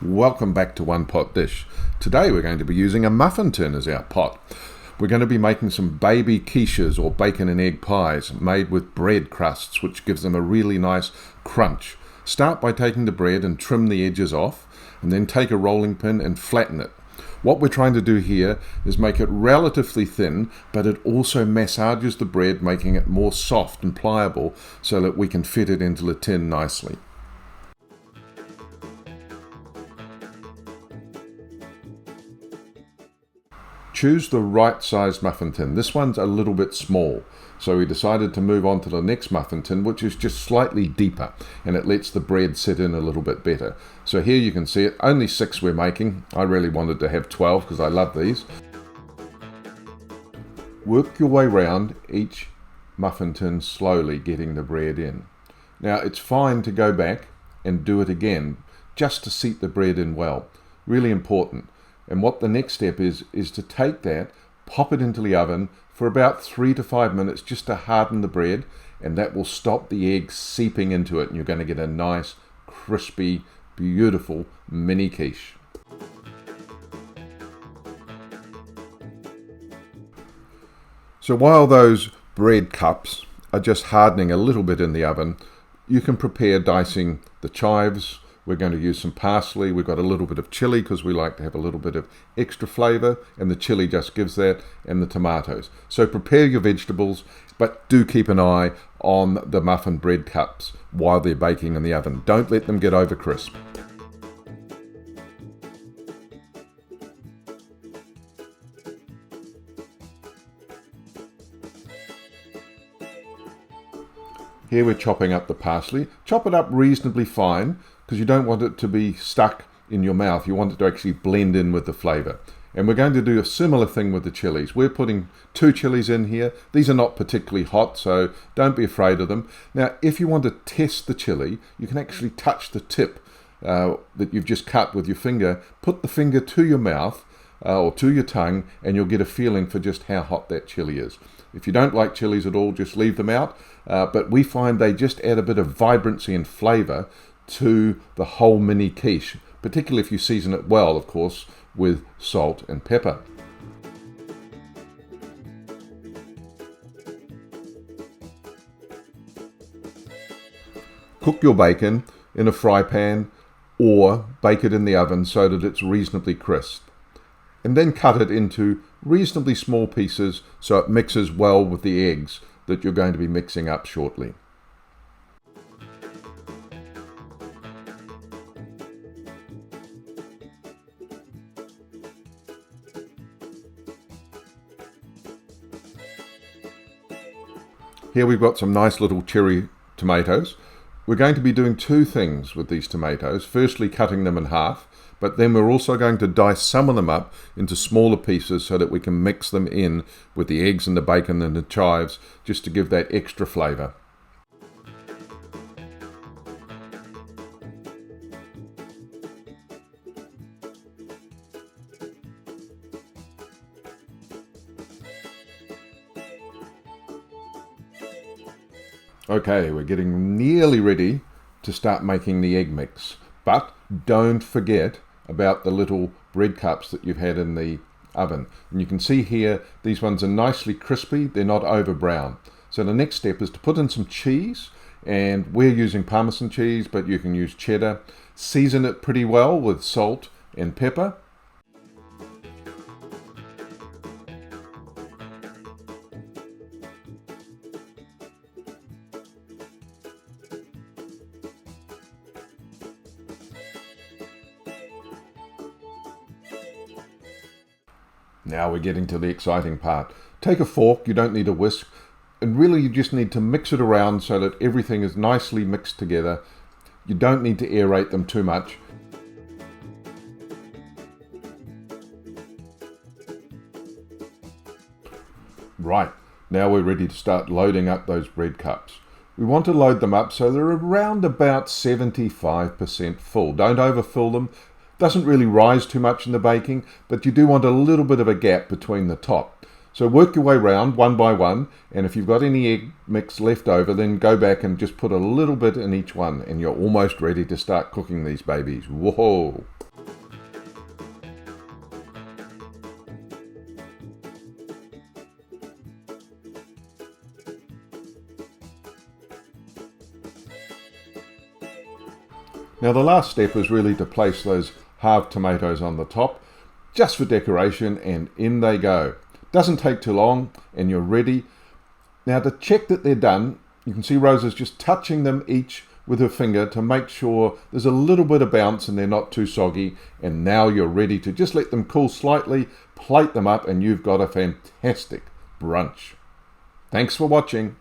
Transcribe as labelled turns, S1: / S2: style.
S1: Welcome back to One Pot Dish. Today we're going to be using a muffin tin as our pot. We're going to be making some baby quiches or bacon and egg pies made with bread crusts, which gives them a really nice crunch. Start by taking the bread and trim the edges off, and then take a rolling pin and flatten it. What we're trying to do here is make it relatively thin, but it also massages the bread, making it more soft and pliable so that we can fit it into the tin nicely. Choose the right size muffin tin. This one's a little bit small, so we decided to move on to the next muffin tin, which is just slightly deeper, and it lets the bread sit in a little bit better. So here you can see it, only 6 we're making. I really wanted to have 12 because I love these. Work your way round each muffin tin slowly, getting the bread in. Now it's fine to go back and do it again, just to seat the bread in well. Really important. And what the next step is to take that, pop it into the oven for about 3 to 5 minutes just to harden the bread, and that will stop the eggs seeping into it, and you're going to get a nice, crispy, beautiful mini quiche. So while those bread cups are just hardening a little bit in the oven, you can prepare dicing the chives. We're going to use some parsley. We've got a little bit of chili because we like to have a little bit of extra flavour, and the chili just gives that, and the tomatoes. So prepare your vegetables, but do keep an eye on the muffin bread cups while they're baking in the oven. Don't let them get over crisp. Here we're chopping up the parsley. Chop it up reasonably fine, because you don't want it to be stuck in your mouth. You want it to actually blend in with the flavour. And we're going to do a similar thing with the chillies. We're putting 2 chillies in here. These are not particularly hot, so don't be afraid of them. Now, if you want to test the chilli, you can actually touch the tip that you've just cut with your finger. Put the finger to your mouth or to your tongue, and you'll get a feeling for just how hot that chilli is. If you don't like chillies at all, just leave them out. But we find they just add a bit of vibrancy and flavour to the whole mini quiche, particularly if you season it well, of course, with salt and pepper. Cook your bacon in a fry pan or bake it in the oven so that it's reasonably crisp. And then cut it into reasonably small pieces so it mixes well with the eggs that you're going to be mixing up shortly. Here we've got some nice little cherry tomatoes. We're going to be doing 2 things with these tomatoes. Firstly, cutting them in half, but then we're also going to dice some of them up into smaller pieces so that we can mix them in with the eggs and the bacon and the chives, just to give that extra flavour. Okay, we're getting nearly ready to start making the egg mix, but don't forget about the little bread cups that you've had in the oven. And you can see here, these ones are nicely crispy, they're not over brown. So the next step is to put in some cheese, and we're using parmesan cheese, but you can use cheddar. Season it pretty well with salt and pepper. Now we're getting to the exciting part. Take a fork, you don't need a whisk, and really you just need to mix it around so that everything is nicely mixed together. You don't need to aerate them too much. Right, now we're ready to start loading up those bread cups. We want to load them up so they're around about 75% full. Don't overfill them. Doesn't really rise too much in the baking, but you do want a little bit of a gap between the top. So work your way round one by one, and if you've got any egg mix left over, then go back and just put a little bit in each one, and you're almost ready to start cooking these babies. Whoa! Now the last step is really to place those halved tomatoes on the top, just for decoration, and in they go. Doesn't take too long and you're ready. Now to check that they're done, you can see Rosa's just touching them each with her finger to make sure there's a little bit of bounce and they're not too soggy. And now you're ready to just let them cool slightly, plate them up, and you've got a fantastic brunch. Thanks for watching.